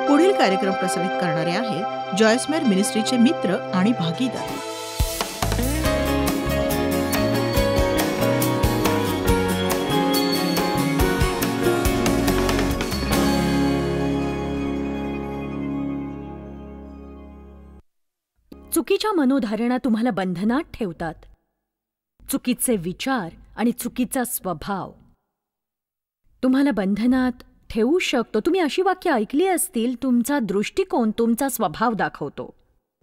पुढील कार्यक्रम प्रसारित करणारे आहेत जॉयस्मेर मिनिस्ट्रीचे मित्र आणि भागीदार. चुकीच्या मनोधारणा तुम्हाला बंधनात ठेवतात. चुकीचे विचार आणि चुकीचा स्वभाव तुम्हाला बंधनात ठेवू शकतो. तुम्ही अशी वाक्य ऐकली असतील, तुमचा दृष्टिकोन तुमचा स्वभाव दाखवतो.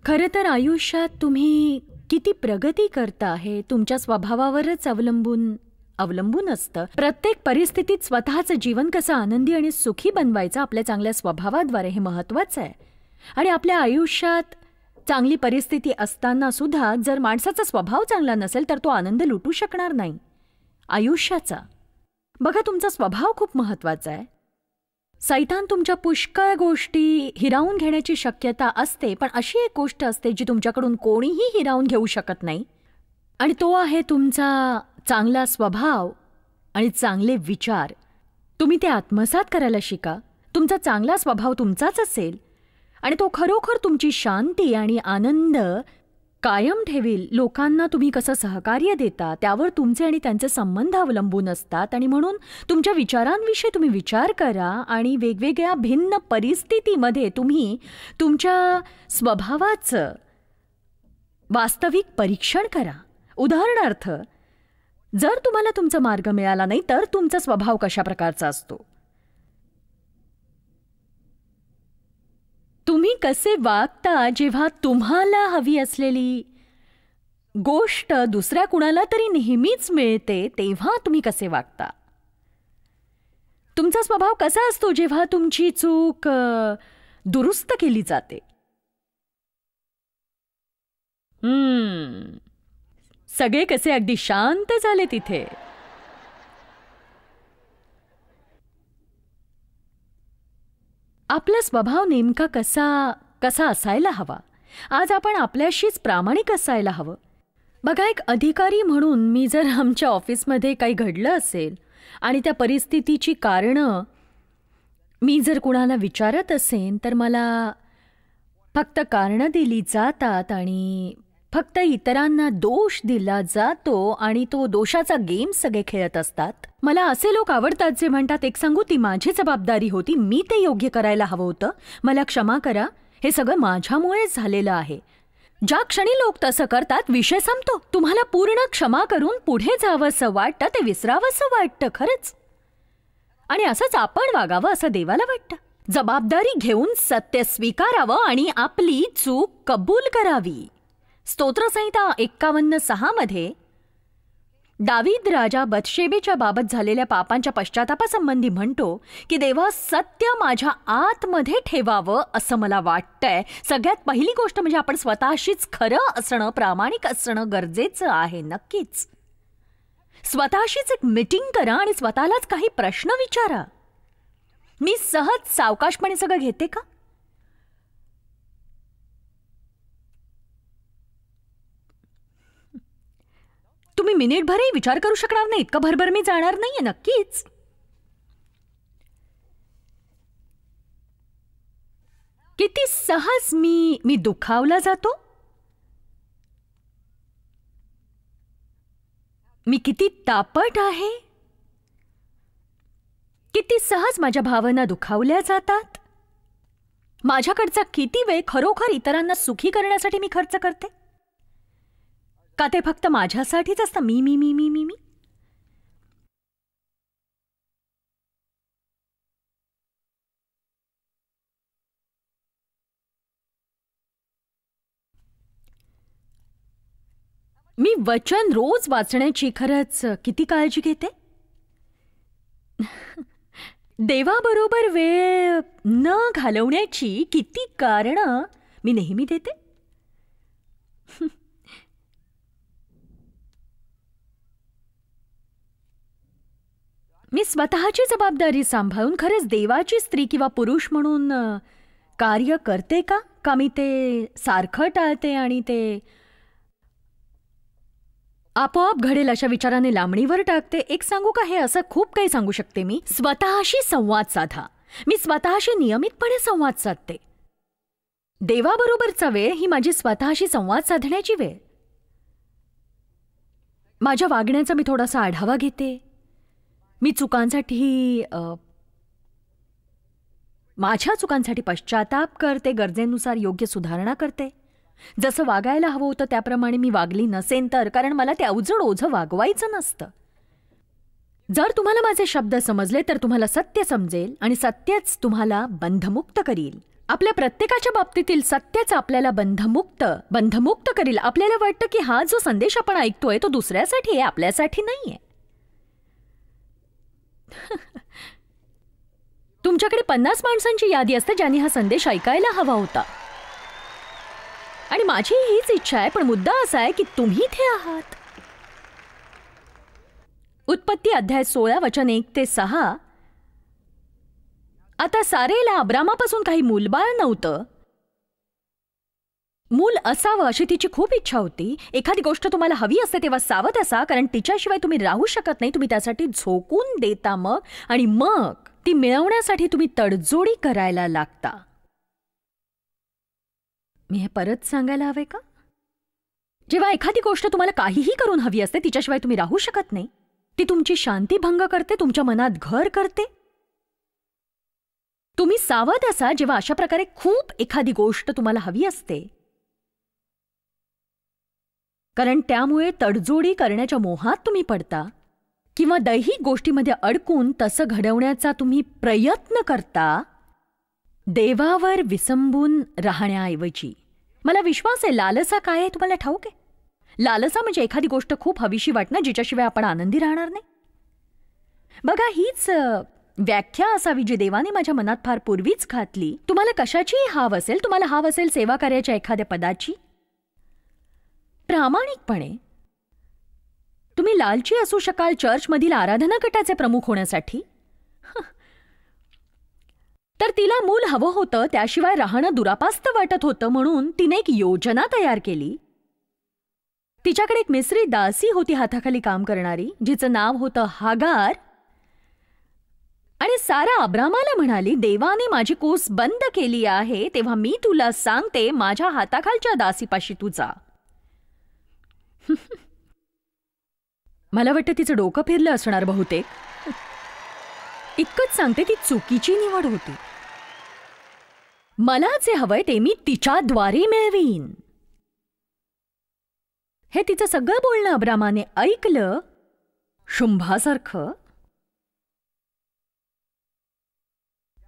खरं तर आयुष्यात तुम्ही किती प्रगती करता हे तुमच्या स्वभावावरच अवलंबून असतं. प्रत्येक परिस्थितीत स्वतःचं जीवन कसं आनंदी आणि सुखी बनवायचं आपल्या चांगल्या स्वभावाद्वारे हे महत्त्वाचं आहे. आणि आपल्या आयुष्यात चांगली परिस्थिती असताना सुद्धा जर माणसाचा स्वभाव चांगला नसेल तर तो आनंद लुटू शकणार नाही आयुष्याचा. बघा, तुमचा स्वभाव खूप महत्त्वाचा आहे. सैतान तुमच्या पुष्कळ गोष्टी हिरावून घेण्याची शक्यता असते, पण अशी एक गोष्ट असते जी तुमच्याकडून कोणीही हिरावून घेऊ शकत नाही, आणि तो आहे तुमचा चांगला स्वभाव आणि चांगले विचार. तुम्ही ते आत्मसात करायला शिका. तुमचा चांगला स्वभाव तुमचाच असेल आणि तो खरोखर तुमची शांती आणि आनंद कायम ठेवील. लोकांना तुम्ही कसं सहकार्य देता त्यावर तुमचे आणि त्यांचे संबंध अवलंबून असतात. आणि म्हणून तुमच्या विचारांविषयी तुम्ही विचार करा आणि वेगवेगळ्या भिन्न परिस्थितीमध्ये तुम्ही तुमच्या स्वभावाचं वास्तविक परीक्षण करा. उदाहरणार्थ, जर तुम्हाला तुमचा मार्ग मिळाला नाही तर तुमचा स्वभाव कशा प्रकारचा असतो, तुम्ही कसे वागता जेव्हा तुम्हाला हवी असलेली गोष्ट दुसऱ्या कुणाला तरी नेहमीच मिळते, तेव्हा तुम्ही कसे वागता. तुमचा स्वभाव कसा असतो जेव्हा तुमची चूक दुरुस्त केली जाते. सगळे कसे अगदी शांत झाले तिथे. आपला स्वभाव नेमका कसा असायला हवा. आज आपण आपल्याशीच प्रामाणिक असायला हवं. बघा, एक अधिकारी म्हणून मी जर आमच्या ऑफिसमध्ये काही घडलं असेल आणि त्या परिस्थितीची कारणं मी जर कुणाला विचारत असेन तर मला फक्त कारणं दिली जातात आणि फक्त इतरांना दोष दिला जातो आणि तो दोषाचा गेम सगळे खेळत असतात. मला असे लोक आवडतात जे म्हणतात, एक सांगू, ती माझी जबाबदारी होती, मी ते योग्य करायला हवं होतं, मला क्षमा करा, हे सगळं माझ्यामुळेच झालेलं आहे. ज्या क्षणी लोक तसं करतात विषय संपतो. तुम्हाला पूर्ण क्षमा करून पुढे जावंसं वाटतं, ते विसरावंसं वाटतं खरंच. आणि असंच आपण वागावं असं देवाला वाटतं. जबाबदारी घेऊन सत्य स्वीकारावं आणि आपली चूक कबूल करावी. स्तोत्रसंहिता 51:6 मध्ये दावीद राजा बथशेबेच्या बाबत झालेल्या पापांच्या पश्चातापासंबंधी म्हणतो की देवा, सत्य माझ्या आतमध्ये ठेवावं असं मला वाटतंय. सगळ्यात पहिली गोष्ट म्हणजे आपण स्वतःशीच खरं असणं, प्रामाणिक असणं गरजेचं आहे. नक्कीच स्वतःशीच एक मीटिंग करा आणि स्वतःलाच काही प्रश्न विचारा. मी सहज सावकाशपणे सगळं घेते का? तुम्ही मिनिटभरही विचार करू शकणार नाही, इतका भरभर मी जाणार नाहीये. नक्कीच किती सहज मी दुखावला जातो. मी किती तापट आहे. किती सहज माझ्या भावना दुखावल्या जातात. माझ्याकडचा किती वेळ खरोखर इतरांना सुखी करण्यासाठी मी खर्च करते, का ते फक्त माझ्यासाठीच असतं. मी मी मी मी मी मी मी वचन रोज वाचण्याची खरंच किती काळजी घेते. देवाबरोबर वेळ न घालवण्याची किती कारणं मी नेहमी देते. मी स्वतःची जबाबदारी सांभाळून खरंच देवाची स्त्री किंवा पुरुष म्हणून कार्य करते का मी ते सारखं टाळते आणि ते आपोआप घडेल अशा विचाराने लांबणीवर टाकते. एक सांगू का, हे असं खूप काही सांगू शकते मी. स्वतःशी संवाद साधा. मी स्वतःशी नियमितपणे संवाद साधते. देवाबरोबरचा वेळ ही माझी स्वतःशी संवाद साधण्याची वेळ. माझ्या वागण्याचा मी थोडासा आढावा घेते. मी माझ्या चुकांसाठी पश्चाताप करते, गरजेनुसार योग्य सुधारणा करते. जसं वागायला हवं होतं त्याप्रमाणे मी वागली नसेन तर, कारण मला ते अवजड ओझं वागवायचं नसतं. जर तुम्हाला माझे शब्द समजले तर तुम्हाला सत्य समजेल आणि सत्यच तुम्हाला बंधमुक्त करील. आपल्या प्रत्येकाच्या बाबतीतील सत्यच आपल्याला बंधमुक्त करील. आपल्याला वाटतं की हा जो संदेश आपण ऐकतोय तो दुसऱ्यासाठी आहे, आपल्यासाठी नाहीये. तुमच्याकडे 50 माणसांची यादी असते ज्यांनी हा संदेश ऐकायला हवा होता. आणि माझी हीच इच्छा आहे, पण मुद्दा असा आहे की तुम्ही इथे आहात. उत्पत्ती अध्याय 16 वचन 1 ते 6. आता सारेला अब्रामापासून काही मूलबाळ नव्हतं. मूल असावं अशी तिची खूप इच्छा होती. एखादी गोष्ट तुम्हाला हवी असते तेव्हा सावध असा, कारण तिच्याशिवाय तुम्ही राहू शकत नाही. तुम्ही त्यासाठी झोकून देता आणि मग ती मिळवण्यासाठी तुम्ही तडजोडी करायला लागता. मी हे परत सांगायला हवे का? जेव्हा एखादी गोष्ट तुम्हाला काहीही करून हवी असते, तिच्याशिवाय तुम्ही राहू शकत नाही. ती तुमची शांती भंग करते, तुमच्या मनात घर करते. तुम्ही सावध असा जेव्हा अशा प्रकारे खूप एखादी गोष्ट तुम्हाला हवी असते, कारण त्यामुळे तडजोडी करण्याच्या मोहात तुम्ही पडता किंवा दैहिक गोष्टीमध्ये अडकून तसं घडवण्याचा तुम्ही प्रयत्न करता, देवावर विसंबून राहण्याऐवजी. मला विश्वास आहे लालसा काय आहे तुम्हाला ठाऊक आहे. लालसा म्हणजे एखादी गोष्ट खूप हवीशी वाटणं जिच्याशिवाय आपण आनंदी राहणार नाही. बघा, हीच व्याख्या असावी जी देवाने माझ्या मनात फार पूर्वीच घातली. तुम्हाला कशाचीही हाव असेल, तुम्हाला हाव असेल सेवा कार्याच्या एखाद्या पदाची, प्रामाणिकपणे तुम्ही लालची असू शकाल चर्चमधील आराधना गटाचे प्रमुख होण्यासाठी, तर तिला मूल हवं होतं, त्याशिवाय राहणं दुरापास्त वाटत होतं. म्हणून तिने एक योजना तयार केली. तिच्याकडे एक मिस्री दासी होती हाताखाली काम करणारी, जिचं नाव होतं हागार. आणि सारा अब्रामाला म्हणाली, देवाने माझी कूस बंद केली आहे, तेव्हा मी तुला सांगते, माझ्या हाताखालच्या दासीपाशी तू जा. मला वाटतं तिचं डोकं फिरलं असणार बहुतेक. इतकंच सांगते, ती चुकीची निवड होती. मला जे हवंय ते मी तिच्याद्वारे मिळवीन. हे तिचं सगळं बोलणं अब्रामाने ऐकलं, शुंभासारखं.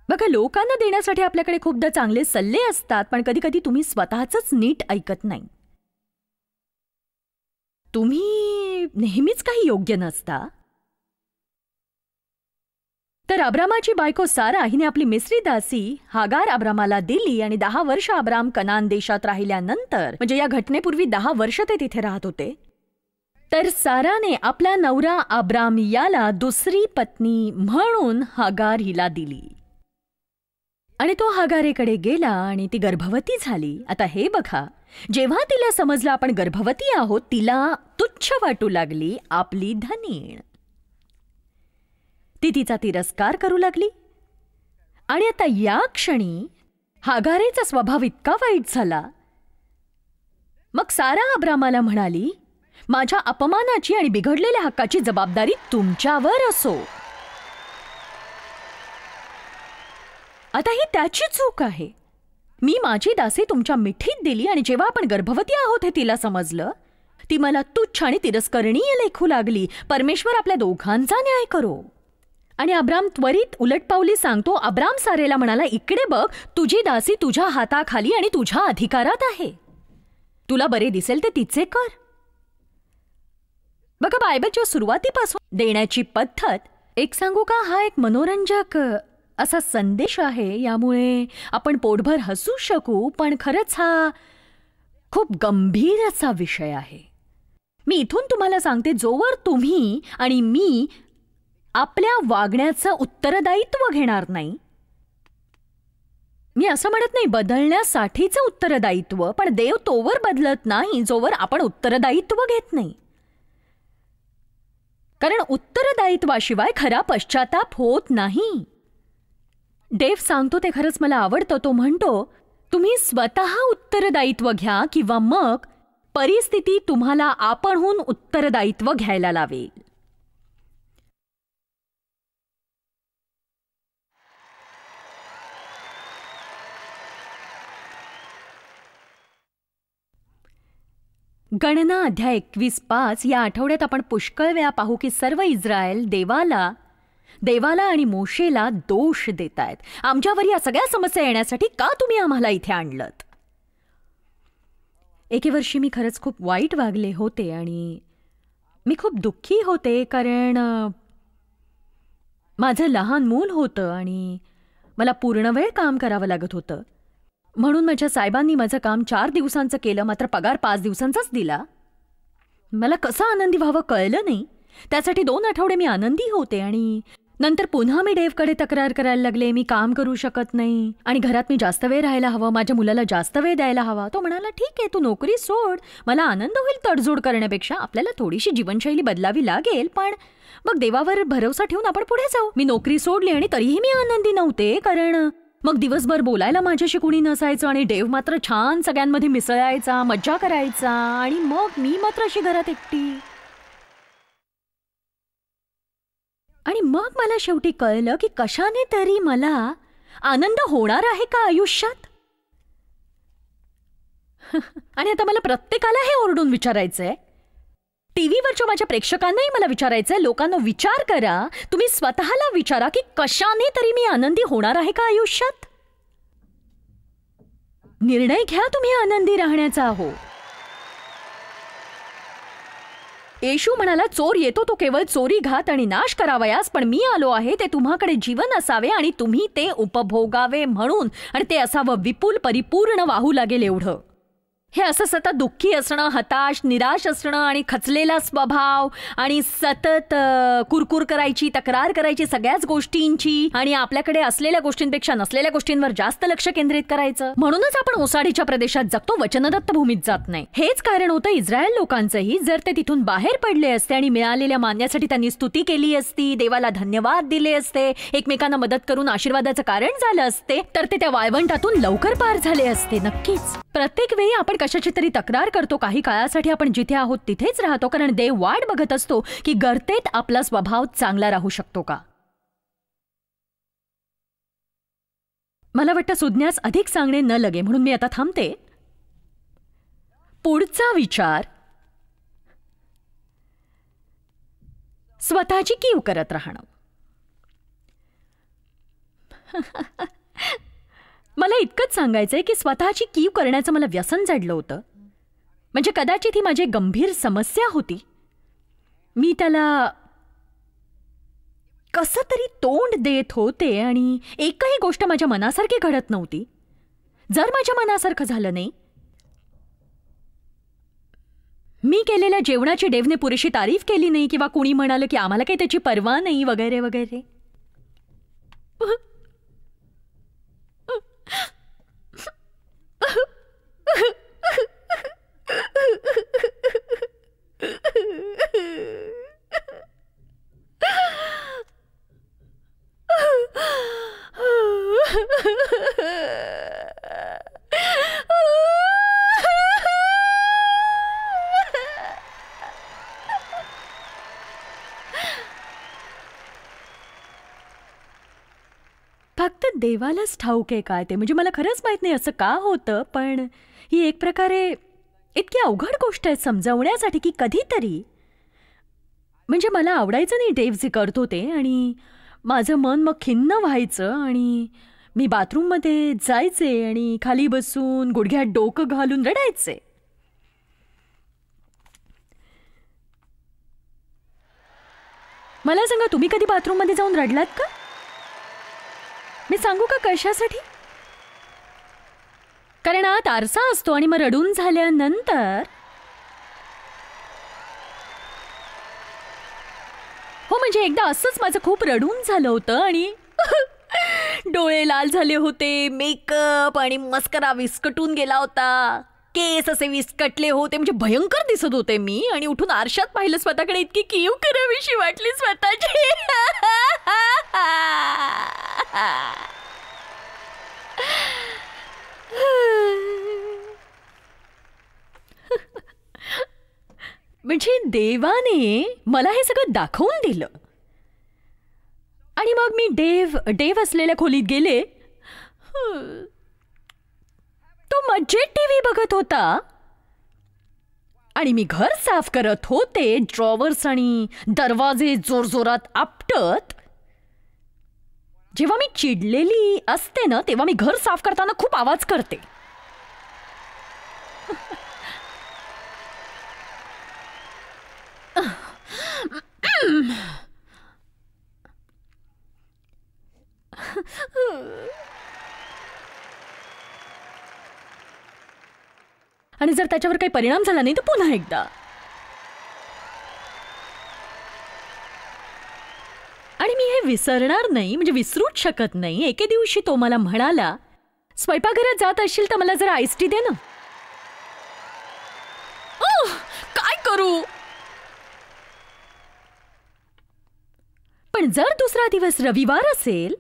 बघा, लोकांना देण्यासाठी आपल्याकडे खूपदा चांगले सल्ले असतात, पण कधी कधी तुम्ही स्वतःच नीट ऐकत नाही. तुम्ही नेहमीच काही योग्य नसता. तर अब्रामाची बायको सारा हिने आपली मिस्री दासी हागार अब्रामाला दिली आणि 10 वर्ष अब्राम कनान देशात राहिल्यानंतर, म्हणजे या घटनेपूर्वी 10 वर्ष ते तिथे राहत होते, तर साराने आपला नवरा अब्राम याला दुसरी पत्नी म्हणून हागार हिला दिली. आणि तो हागारेकडे गेला आणि ती गर्भवती झाली. आता हे बघा, जेव्हा तिला समजलं आपण गर्भवती आहोत, तिला तुच्छ वाटू लागली आपली धनीण. ती तिचा तिरस्कार करू लागली. आणि आता या क्षणी हागारेचा स्वभाव इतका वाईट झाला. मग सारा अब्रामाला म्हणाली, माझ्या अपमानाची आणि बिघडलेल्या हक्काची जबाबदारी तुमच्यावर असो. आता ही त्याची चूक आहे. मी माझी दासी तुमच्या मिठीत दिली आणि जेव्हा आपण गर्भवती आहोत हे तिला समजलं, ती मला तुच्छ आणि तिरस्करणीय लेखू लागली. परमेश्वर आपल्या दोघांचा न्याय करो. आणि अब्राम त्वरित उलटपावली सांगतो. अब्राम सारेला म्हणाला, इकडे बघ, तुझी दासी तुझ्या हाताखाली आणि तुझ्या अधिकारात आहे. तुला बरे दिसेल ते तिचे कर. बघा, बायबलच्या सुरुवातीपासून देण्याची पद्धत, एक सांगू का, हा एक मनोरंजक असा संदेश आहे. यामुळे आपण पोटभर हसू शकू, पण खरंच हा खूप गंभीर असा विषय आहे. मी इथून तुम्हाला सांगते, जोवर तुम्ही आणि मी आपल्या वागण्याचं उत्तरदायित्व घेणार नाही, मी असं म्हणत नाही बदलण्यासाठीचं उत्तरदायित्व, पण देव तोवर बदलत नाही जोवर आपण उत्तरदायित्व घेत नाही. कारण उत्तरदायित्वाशिवाय खरा पश्चाताप होत नाही. डेव्ह सांगतो ते खरंच मला आवडतं. तो म्हणतो, तुम्ही स्वतः उत्तरदायित्व घ्या किंवा मग परिस्थिती तुम्हाला आपणहून उत्तरदायित्व घ्यायला लावेल. गणना अध्याय 21:5 या आठवड्यात आपण पुष्कळ वेळा पाहू की सर्व इस्रायल देवाला आणि मोशेला दोष देतायत. आमच्यावर या सगळ्या समस्या येण्यासाठी का तुम्ही आम्हाला इथे आणलत? एके वर्षी मी खरंच खूप वाईट वागले होते आणि मी खूप दुःखी होते, कारण माझं लहान मूल होतं आणि मला पूर्ण वेळ काम करावं लागत होतं. म्हणून माझ्या साहेबांनी माझं काम 4 दिवसांचं केलं, मात्र पगार 5 दिवसांचाच दिला. मला कसं आनंदी व्हावं कळलं नाही. त्यासाठी 2 आठवडे मी आनंदी होते आणि नंतर पुन्हा मी डेव्हकडे तक्रार करायला लागले, मी काम करू शकत नाही आणि घरात मी जास्त वेळ राहायला हवं, माझ्या मुलाला जास्त वेळ द्यायला हवा. तो म्हणाला, ठीक आहे, तू नोकरी सोड, मला आनंद होईल तडजोड करण्यापेक्षा. आपल्याला थोडीशी जीवनशैली बदलावी लागेल, पण मग देवावर भरोसा ठेवून आपण पुढे जाऊ. मी नोकरी सोडली आणि तरीही मी आनंदी नव्हते, कारण मग दिवसभर बोलायला माझ्याशी कुणी नसायचं आणि डेव्ह मात्र छान सगळ्यांमध्ये मिसळायचा, मज्जा करायचा आणि मग मी मात्र अशी घरात एकटी. आणि मग मला शेवटी कळलं की कशाने तरी मला आनंद होणार आहे का आयुष्यात. आणि आता मला प्रत्येकाला हे ओरडून विचारायचंय, टीव्हीवरच्या माझ्या प्रेक्षकांनाही मला विचारायचंय, लोकांना विचार करा, तुम्ही स्वतःला विचारा की कशाने तरी मी आनंदी होणार आहे का आयुष्यात. निर्णय घ्या तुम्ही आनंदी राहण्याचा. हो, येशू म्हणाला, चोर येतो तो केवळ चोरी, घात आणि नाश करावयास, पण मी आलो आहे ते तुम्हाकडे जीवन असावे आणि तुम्ही ते उपभोगावे म्हणून, आणि ते असावं विपुल, परिपूर्ण, वाहू लागेल एवढं. हे असं सतत दुःखी असणं, हताश, निराश असणं आणि खचलेला स्वभाव आणि सतत कुरकुर करायची, तक्रार करायची सगळ्याच गोष्टींची आणि आपल्याकडे असलेल्या गोष्टींपेक्षा नसलेल्या गोष्टींवर जास्त लक्ष केंद्रित करायचं. म्हणूनच आपण ओसाडीच्या प्रदेशात जगतो, वचनदत्त भूमीत जात नाही. हेच कारण होतं इस्रायल लोकांचंही. जर ते तिथून बाहेर पडले असते आणि मिळालेल्या मान्यासाठी त्यांनी स्तुती केली असती, देवाला धन्यवाद दिले असते, एकमेकांना मदत करून आशीर्वादाचं कारण झालं असते, तर ते त्या वाळवंटातून लवकर पार झाले असते. नक्कीच. प्रत्येक वेळी आपण कशाची तरी तक्रार करतो, काही काळासाठी आपण जिथे आहोत तिथेच राहतो, कारण देव वाट बघत असतो की गर्तेत आपला स्वभाव चांगला राहू शकतो का. मला वाटतं सुज्ञास अधिक सांगणे न लगे, म्हणून मी आता थांबते. पुढचा विचार, स्वतःची कीव करत राहणं. मला इतकंच सांगायचंय की स्वतःची कीव करण्याचं मला व्यसन जडलं होतं. म्हणजे कदाचित ही माझी गंभीर समस्या होती. मी त्याला कसं तरी तोंड देत होते आणि एकही गोष्ट माझ्या मनासारखी घडत नव्हती. जर माझ्या मनासारखं झालं नाही, मी केलेल्या जेवणाची डेव्हने पुरेशी तारीफ केली नाही किंवा कुणी म्हणालं की आम्हाला काही त्याची पर्वा नाही वगैरे वगैरे, फक्त देवालाच ठाऊक आहे काय ते. म्हणजे मला खरंच माहित नाही असं का होतं, पण ही एक प्रकारे इतकी अवघड गोष्ट आहे समजावण्यासाठी की कधीतरी, म्हणजे मला आवडायचं नाही डेव्ह जे करत होते आणि माझं मन मग खिन्न व्हायचं आणि मी बाथरूममध्ये जायचे आणि खाली बसून गुडघ्यात डोकं घालून रडायचे. मला सांगा, तुम्ही कधी बाथरूममध्ये जाऊन रडलात का? मी सांगू का कशासाठी? कारण आत आरसा असतो आणि मग रडून झाल्यानंतर, हो म्हणजे एकदा असंच माझं खूप रडून झालं होतं आणि डोळे लाल झाले होते, मेकअप आणि मस्करा विस्कटून गेला होता, केस असे विस्कटले होते, म्हणजे भयंकर दिसत होते मी. आणि उठून आरशात पाहिलं स्वतःकडे, इतकी कीव करावीशी वाटली स्वतःची. म्हणजे देवाने मला हे सगळं दाखवून दिलं आणि मग मी देव असलेल्या खोलीत गेले. तो मजेत टीव्ही बघत होता आणि मी घर साफ करत होते, ड्रॉवर्स आणि दरवाजे जोरजोरात आपटत. जेव्हा मी चिडलेली असते ना, तेव्हा मी घर साफ करताना खूप आवाज करते. आणि जर त्याच्यावर काही परिणाम झाला नाही तर पुन्हा एकदा. आणि मी हे विसरणार नाही, म्हणजे विसरूच शकत नाही. एके दिवशी तो मला म्हणाला, स्वयंपाकघरात जात असशील तर मला जरा आईस टी दे ना. काय करू? पण जर दुसरा दिवस रविवार असेल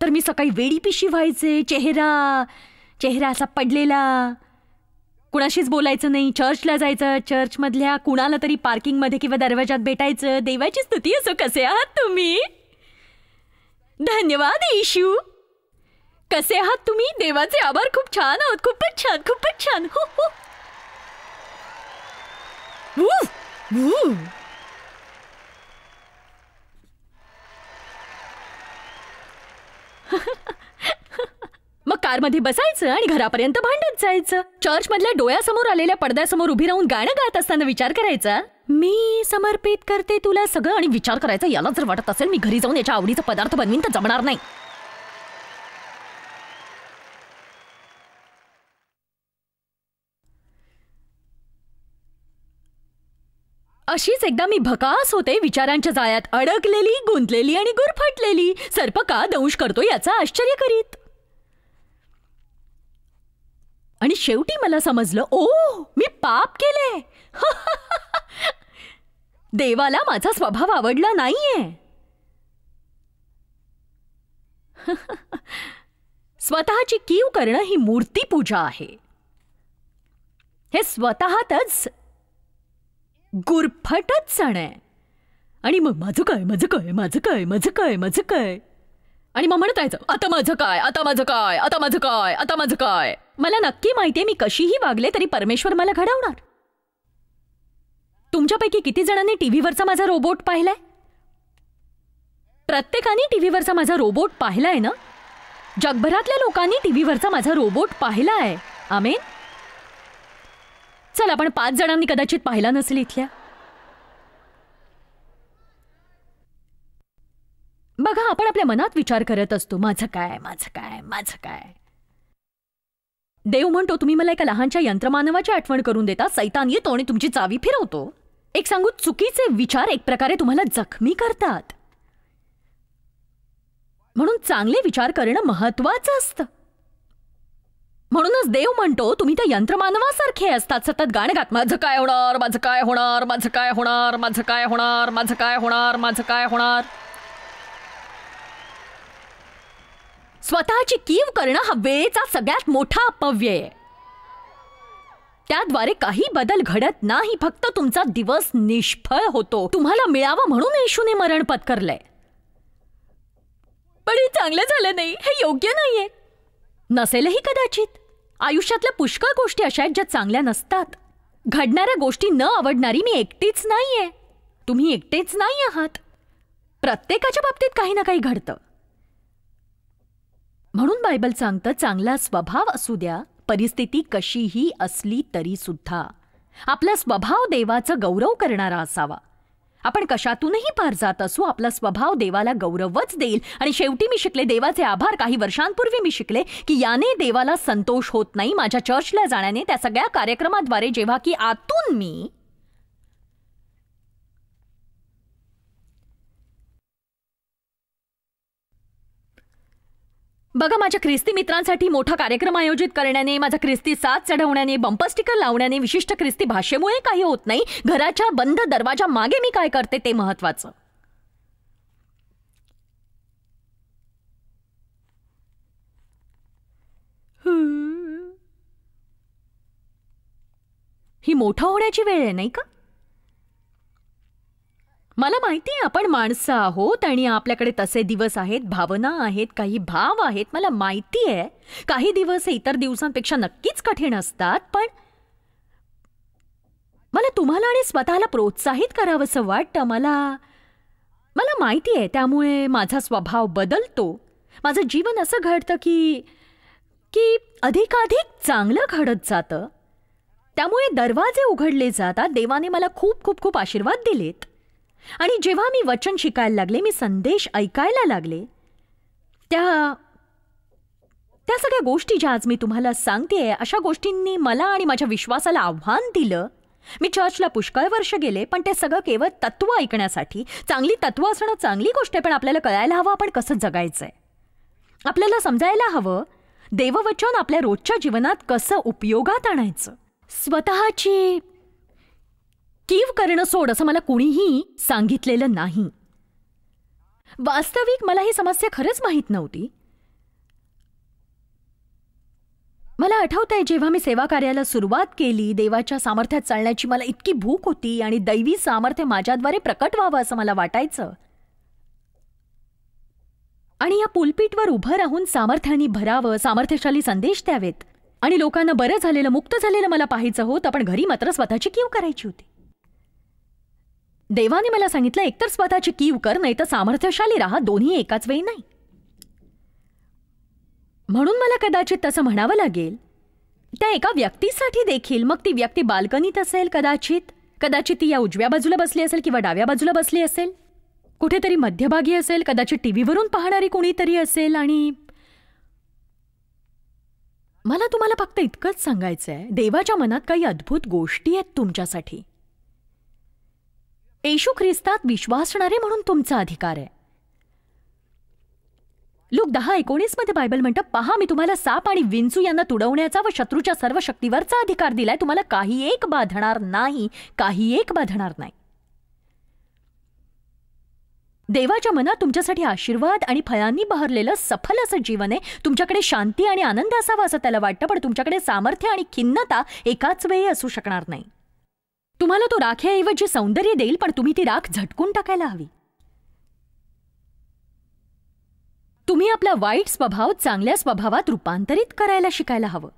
तर मी सकाळी वेडी पिशी व्हायचे, चेहरा असा पडलेला, कुणाशीच बोलायचं नाही, चर्चला जायचं, चर्चमधल्या कुणाला तरी पार्किंगमध्ये किंवा दरवाजात भेटायचं. देवाची स्तुती असो, कसे आहात तुम्ही? धन्यवाद येशू. कसे आहात तुम्ही? देवाचे आभार, खूप छान आहोत, खूपच छान, खूपच छान. हो हो. मग कारमध्ये बसायचं आणि घरापर्यंत भांडत जायचं. चर्चमधल्या डोळ्यासमोर आलेल्या पडद्यासमोर उभी राहून गाणं गात असताना विचार करायचा, मी समर्पित करते तुला सगळं. आणि विचार करायचा, याला जर वाटत असेल मी घरी जाऊन याच्या आवडीचा पदार्थ बनवीन तर जमणार नाही. अशीच एकदा मी भकास होते, विचारांच्या जाळ्यात अडकलेली, गुंतलेली आणि गुरफटलेली. सर्प का दंश करतो याचा आश्चर्य करीत. आणि शेवटी मला समजलं, मी पाप केले. देवाला माझा स्वभाव आवडला नाहीये. स्वतःची कीव करणं ही मूर्तीपूजा आहे. हे स्वतःतच गुरफटच सण आहे. आणि मग माझं काय, माझं काय, माझं काय, माझं काय, माझं काय, आणि मग म्हणत राहायचं, आता माझं काय, आता माझं काय, आता माझं काय, आता माझं काय. मला नक्की माहितीये मी कशीही वागले तरी परमेश्वर मला घडवणार. तुमच्यापैकी किती जणांनी टीव्हीवरचा माझा रोबोट पाहिलाय? प्रत्येकाने टीव्हीवरचा माझा रोबोट पाहिलाय ना? जगभरातल्या लोकांनी टीव्हीवरचा माझा रोबोट पाहिलाय. आमेन. चल, आपण 5 जणांनी कदाचित पाहिला नसेल इथल्या. बघा, आपण आपल्या मनात विचार करत असतो, माझं काय, माझं काय, माझं काय. देव म्हणतो, तुम्ही मला एका लहानशा यंत्रमानवाची आठवण करून देता. सैतान येतो आणि तुमची चावी फिरवतो. एक सांगू, चुकीचे विचार एक प्रकारे तुम्हाला जखमी करतात. म्हणून चांगले विचार करणं महत्वाचं असतं. म्हणूनच देव म्हणतो, तुम्ही त्या यंत्रमानवासारखे असतात, सतत गाणं गात, माझं काय होणार, माझं काय होणार, माझं काय होणार, माझं काय होणार, माझं काय होणार, माझं काय होणार. स्वतःची कीव करणं हा वेळेचा सगळ्यात मोठा अपव्यय आहे. त्याद्वारे काही बदल घडत नाही, फक्त तुमचा दिवस निष्फळ होतो. तुम्हाला मिळावं म्हणून येशूने मरण पत्करलंय. पण हे चांगलं झालं नाही, हे योग्य नाहीये. नसेलही कदाचित. आयुष्यातल्या पुष्कळ गोष्टी अशा आहेत ज्या चांगल्या नसतात. घडणाऱ्या गोष्टी न आवडणारी मी एकटीच नाहीये. तुम्ही एकटेच नाही आहात. प्रत्येकाच्या बाबतीत काही ना काही घडतं. म्हणून बायबल सांगतं, चांगला स्वभाव असू द्या, परिस्थिती कशीही असली तरी सुद्धा आपला स्वभाव देवाचा गौरव करणारा असावा. आपण कशातूनही पार जात असू, आपला स्वभाव देवाला गौरवच देईल. आणि शेवटी मी शिकले, देवाचे आभार. काही वर्षांपूर्वी मी शिकले की याने देवाला संतोष होत नाही माझ्या चर्चला जाण्याने, त्या सगळ्या कार्यक्रमाद्वारे, जेव्हा की आतून मी बघा, माझ्या ख्रिस्ती मित्रांसाठी मोठा कार्यक्रम आयोजित करण्याने, माझा ख्रिस्ती साथ चढवण्याने, बंपर स्टिकर लावण्याने, विशिष्ट ख्रिस्ती भाषेमुळे काही होत नाही. घराच्या बंद दरवाजा मागे मी काय करते ते महत्वाचं. मोठं होण्याची वेळ आहे, नाही का? मला माहिती आहे आपण माणसं आहोत आणि आपल्याकडे तसे दिवस आहेत, भावना आहेत, काही भाव आहेत. मला माहिती आहे काही दिवस इतर दिवसांपेक्षा नक्कीच कठीण असतात, पण मला तुम्हाला आणि स्वतःला प्रोत्साहित करावंसं वाटतं. मला माहिती आहे त्यामुळे माझा स्वभाव बदलतो. माझं जीवन असं घडतं की अधिकाधिक चांगलं घडत जातं. त्यामुळे दरवाजे उघडले जातात. देवाने मला खूप खूप खूप आशीर्वाद दिलेत. आणि जेव्हा मी वचन शिकायला लागले, मी संदेश ऐकायला लागले, त्या सगळ्या गोष्टी ज्या आज मी तुम्हाला सांगतेय, अशा गोष्टींनी मला आणि माझ्या विश्वासाला आव्हान दिलं. मी चर्चला पुष्कळ वर्ष गेले, पण ते सगळं केवळ तत्व ऐकण्यासाठी. चांगली तत्व असणं चांगली गोष्ट आहे, पण आपल्याला कळायला हवं आपण कसं जगायचंय. आपल्याला समजायला हवं देववचन आपल्या रोजच्या जीवनात कसं उपयोगात आणायचं. स्वतःची कीव करणं सोड असं मला कुणीही सांगितलेलं नाही. वास्तविक मला ही समस्या खरंच माहीत नव्हती. मला आठवतंय जेव्हा मी सेवा कार्याला सुरुवात केली, देवाच्या सामर्थ्यात चालण्याची मला इतकी भूक होती आणि दैवी सामर्थ्य माझ्याद्वारे प्रकट व्हावं असं मला वाटायचं. आणि या पुलपीटवर उभं राहून सामर्थ्याने भरावं, सामर्थ्यशाली संदेश द्यावेत आणि लोकांना बरं झालेलं, मुक्त झालेलं मला पाहायचं होतं. पण घरी मात्र स्वतःची कीव करायची होती. देवाने मला सांगितलं एकतर स्वतःची कीव कर, नाही तर सामर्थ्यशाली राहा. दोन्ही एकाच वेळी नाही. म्हणून मला कदाचित तसं म्हणावं लागेल. त्या एका व्यक्तीसाठी देखील, मग ती व्यक्ती बाल्कनीत असेल, कदाचित ती या उजव्या बाजूला बसली असेल किंवा डाव्या बाजूला बसली असेल, कुठेतरी मध्यभागी असेल, कदाचित टीव्हीवरून पाहणारी कोणीतरी असेल. आणि मला तुम्हाला फक्त इतकंच सांगायचंय, देवाच्या मनात काही अद्भुत गोष्टी आहेत तुमच्यासाठी. येशू ख्रिस्तात विश्वासणारे म्हणून तुमचा अधिकार आहे. लूक 10:19 मध्ये बायबल म्हणतं, पहा मी तुम्हाला साप आणि विंचू यांना तुडवण्याचा व शत्रूच्या सर्व शक्तीवरचा अधिकार दिलाय. तुम्हाला काही एक बाधणार नाही. देवाच्या मनात तुमच्यासाठी आशीर्वाद आणि फळांनी बहरलेलं सफल असं जीवन आहे. तुमच्याकडे शांती आणि आनंद असावा असं त्याला वाटतं, पण तुमच्याकडे सामर्थ्य आणि खिन्नता एकाच वेळी असू शकणार नाही. तुम्हाला तो राखेऐवजी सौंदर्य देईल, पण तुम्ही ती राख झटकून टाकायला हवी. तुम्ही आपला वाईट स्वभाव चांगल्या स्वभावात रूपांतरित करायला शिकायला हवं.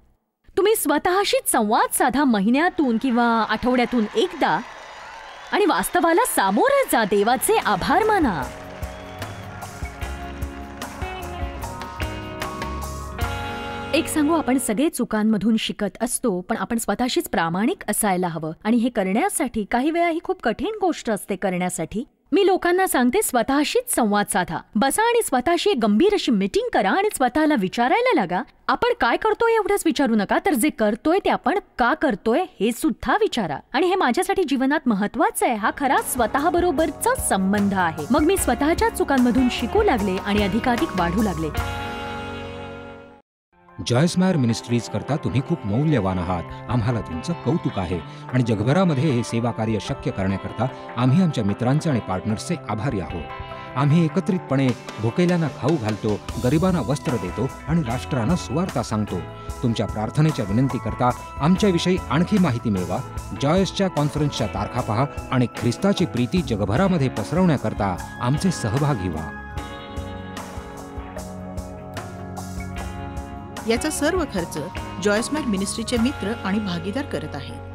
तुम्ही स्वतःशीच संवाद साधा महिन्यातून किंवा आठवड्यातून एकदा आणि वास्तवाला सामोरं जा. देवाचे आभार माना. एक सांगू, आपण सगळे चुकांमधून शिकत असतो, पण आपण स्वतःशीच प्रामाणिक असायला हवं. आणि हे करण्यासाठी काही वेळा ही खूप कठीण गोष्ट असते करण्यासाठी. मी लोकांना सांगते, स्वतःशीच संवाद साधा. बसा आणि स्वतःशी एक गंभीर अशी मीटिंग करा आणि स्वतःला विचारायला लागा. आपण काय करतोय एवढंच विचारू नका, तर जे करतोय ते आपण का करतोय हे सुद्धा विचारा. आणि हे माझ्यासाठी जीवनात महत्वाचं आहे. हा खरा स्वतःबरोबरचा संबंध आहे. मग मी स्वतःच्या चुकांमधून शिकू लागले आणि अधिकाधिक वाढू लागले. जॉयस्मायर मिनिस्ट्रीज करता तुम्ही खूप मौल्यवान आहात. आम्हाला तुमचं कौतुक आहे आणि जगभरामध्ये हे सेवा कार्य शक्य करण्याकरता आम्ही आमच्या मित्रांचे आणि पार्टनर्सचे आभारी आहोत. आम्ही एकत्रितपणे भुकेल्यांना खाऊ घालतो, गरिबांना वस्त्र देतो आणि राष्ट्रांना सुवार्ता सांगतो. तुमच्या प्रार्थनेच्या विनंती करता आमच्याविषयी आणखी माहिती मिळवा. जॉयसच्या कॉन्फरन्सच्या तारखा पहा आणि ख्रिस्ताची प्रीती जगभरामध्ये पसरवण्याकरता आमचे सहभागी व्हा. याचा सर्व खर्च जॉयस्मायर मिनिस्ट्रीचे मित्र आणि भागीदार करत आहेत.